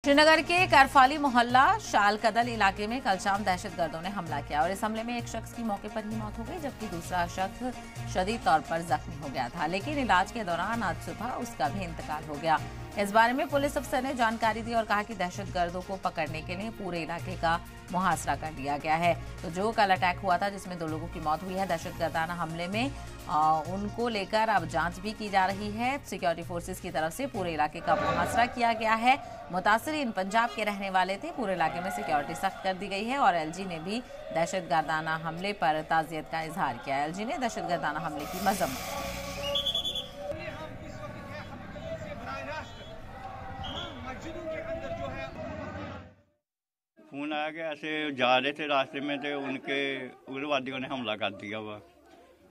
श्रीनगर के करफाली मोहल्ला शालकदल इलाके में कल शाम दहशतगर्दों ने हमला किया और इस हमले में एक शख्स की मौके पर ही मौत हो गई, जबकि दूसरा शख्स शदीद तौर पर जख्मी हो गया था। लेकिन इलाज के दौरान आज सुबह उसका भी इंतकाल हो गया। इस बारे में पुलिस अफसर ने जानकारी दी और कहा कि दहशतगर्दों को पकड़ने के लिए पूरे इलाके का मुहासरा कर लिया गया है। तो जो कल अटैक हुआ था जिसमें 2 लोगों की मौत हुई है, दहशतगर्दाना हमले में उनको लेकर अब जांच भी की जा रही है। सिक्योरिटी फोर्सेस की तरफ से पूरे इलाके का मुहासरा किया गया है। मुतासरीन पंजाब के रहने वाले थे। पूरे इलाके में सिक्योरिटी सख्त कर दी गई है और एलजी ने भी दहशतगर्दाना हमले पर ताज़ियत का इजहार किया। एलजी ने दहशतगर्दाना हमले की मजम्मत की। फोन आया कि ऐसे जा रहे थे रास्ते में, तो उनके उग्रवादियों ने हमला कर दिया हुआ।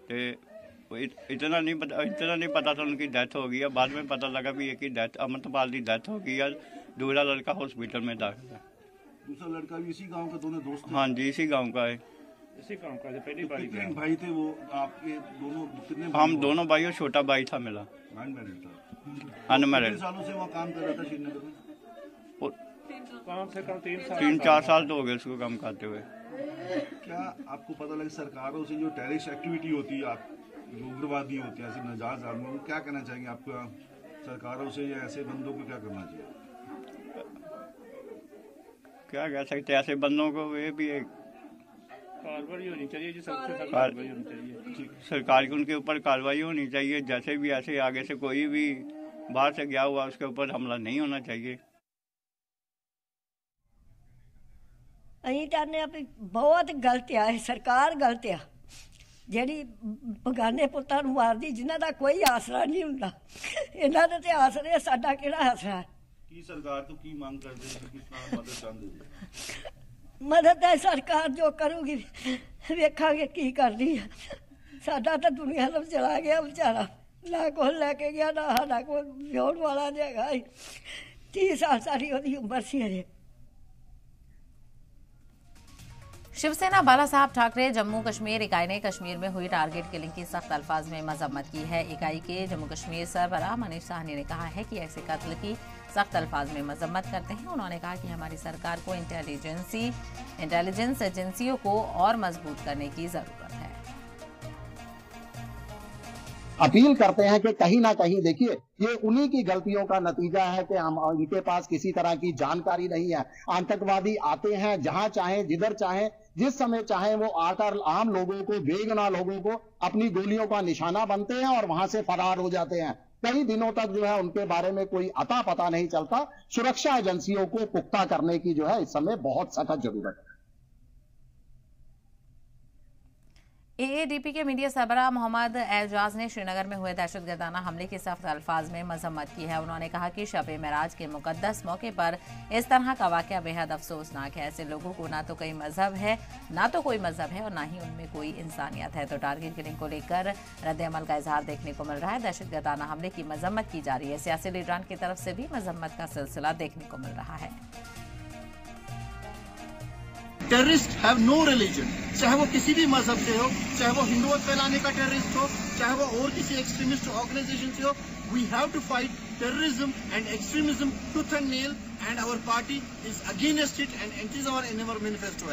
तो इतना नहीं पता था उनकी डेथ हो गई है। बाद में पता लगा भी एक ही डेथ, अमृतपाल की डेथ हो गई है। दूसरा लड़का हॉस्पिटल में दाखिल है। दूसरा लड़का भी इसी गांव का, दोनों दोस्त? हाँ जी, इसी गांव का है। इसी गांव का है। पहली बार कितने भाई थे वो आपके दोनों? कितने? हम दोनों भाई और छोटा भाई था मेरा, अनमैरिड। सालों से वहाँ काम कर रहा था श्रीनगर में? कम से कम 3-4 साल तो हो गए उसको काम करते हुए। क्या आपको पता लगे सरकारों से जो टेररिस्ट एक्टिविटी होती है, जो उग्रवादी होते हैं, ऐसे नाजायज आदमी, क्या कहना चाहेंगे आपको? सरकारों से या ऐसे बंदों को क्या करना चाहिए? क्या कह सकते हैं, ऐसे बंदों को ये भी एक कार्रवाई होनी चाहिए जी, सबसे कार्रवाई होनी चाहिए। सरकार की उनके ऊपर कार्रवाई होनी चाहिए। जैसे भी ऐसे आगे से कोई भी बाहर से गया हुआ उसके ऊपर हमला नहीं होना चाहिए। ਅਸੀਂ ਚਾਹੁੰਦੇ ਆ ਵੀ ਬਹੁਤ ਗਲਤ ਆ ਇਹ ਸਰਕਾਰ ਗਲਤ ਆ ਜਿਹੜੀ ਬਗਾਨੇ ਪੁੱਤਾਂ ਨੂੰ ਮਾਰਦੀ, ਜਿਨ੍ਹਾਂ ਦਾ ਕੋਈ ਆਸਰਾ ਨਹੀਂ ਹੁੰਦਾ। ਇਹਨਾਂ ਦੇ ਤੇ ਆਸਰੇ, ਸਾਡਾ ਕਿਹੜਾ ਆਸਰਾ? ਕੀ ਸਰਕਾਰ ਤੋਂ ਕੀ ਮੰਗ ਕਰਦੇ ਹੋ? ਕਿਸ ਤਰ੍ਹਾਂ ਮਦਦ ਚਾਹੁੰਦੇ ਹੋ? ਮਦਦ ਹੈ ਸਰਕਾਰ ਜੋ ਕਰੂਗੀ, ਵੇਖਾਂਗੇ ਕੀ ਕਰਦੀ ਆ। ਸਾਡਾ ਤਾਂ ਦੁਨੀਆ ਤੋਂ ਚਲਾ ਗਿਆ ਵਿਚਾਰਾ, ਨਾ ਕੋਲ ਲੈ ਕੇ ਗਿਆ, ਨਾ ਸਾਡਾ ਕੋਈ ਵਿਆਹਣ ਵਾਲਾ ਨਹੀਂ ਹੈਗਾ। 30 ਸਾਲ ਸਾਡੀ ਉਹਦੀ ਉਮਰ ਸੀ ਅਜੇ। शिवसेना बाला साहब ठाकरे जम्मू कश्मीर इकाई ने कश्मीर में हुई टारगेट किलिंग की सख्त अल्फाज में मजम्मत की है। इकाई के जम्मू कश्मीर सरबराह मनीष साहनी ने कहा है कि ऐसे कत्ल की सख्त अल्फाज में मजम्मत करते हैं। उन्होंने कहा कि हमारी सरकार को इंटेलिजेंस एजेंसियों को और मजबूत करने की जरूरत है। अपील करते हैं कि कहीं ना कहीं देखिए, ये उन्हीं की गलतियों का नतीजा है कि हम इनके पास किसी तरह की जानकारी नहीं है। आतंकवादी आते हैं जहां चाहे, जिधर चाहे, जिस समय चाहे, वो आकर आम लोगों को, बेगुनाह लोगों को अपनी गोलियों का निशाना बनते हैं और वहां से फरार हो जाते हैं। कई दिनों तक जो है उनके बारे में कोई अता पता नहीं चलता। सुरक्षा एजेंसियों को पुख्ता करने की जो है इस समय बहुत सख्त जरूरत है। एएडीपी के मीडिया सरबराह मोहम्मद एजाज ने श्रीनगर में हुए दहशतगर्दाना हमले की सख्त अल्फाज में मजम्मत की है। उन्होंने कहा कि शब मेराज के मुकद्दस मौके पर इस तरह का वाकया बेहद अफसोसनाक है। ऐसे लोगों को ना तो कोई मजहब है, ना तो कोई मजहब है और ना ही उनमें कोई इंसानियत है। तो टारगेट किलिंग को लेकर रद्द-ए-अमल का इजहार देखने को मिल रहा है। दहशतगर्दाना हमले की मजम्मत की जा रही है। सियासी लीडरान की तरफ से भी मजम्मत का सिलसिला देखने को मिल रहा है। टेररिस्ट हैव नो रिलीजन, चाहे वो किसी भी मजहब से हो, चाहे वो हिंदुत्व फैलाने का टेररिस्ट हो, चाहे वो और किसी एक्सट्रीमिस्ट ऑर्गेनाइजेशन से हो। We have to fight terrorism and extremism tooth and nail, and our party is against it and it is our in our manifesto.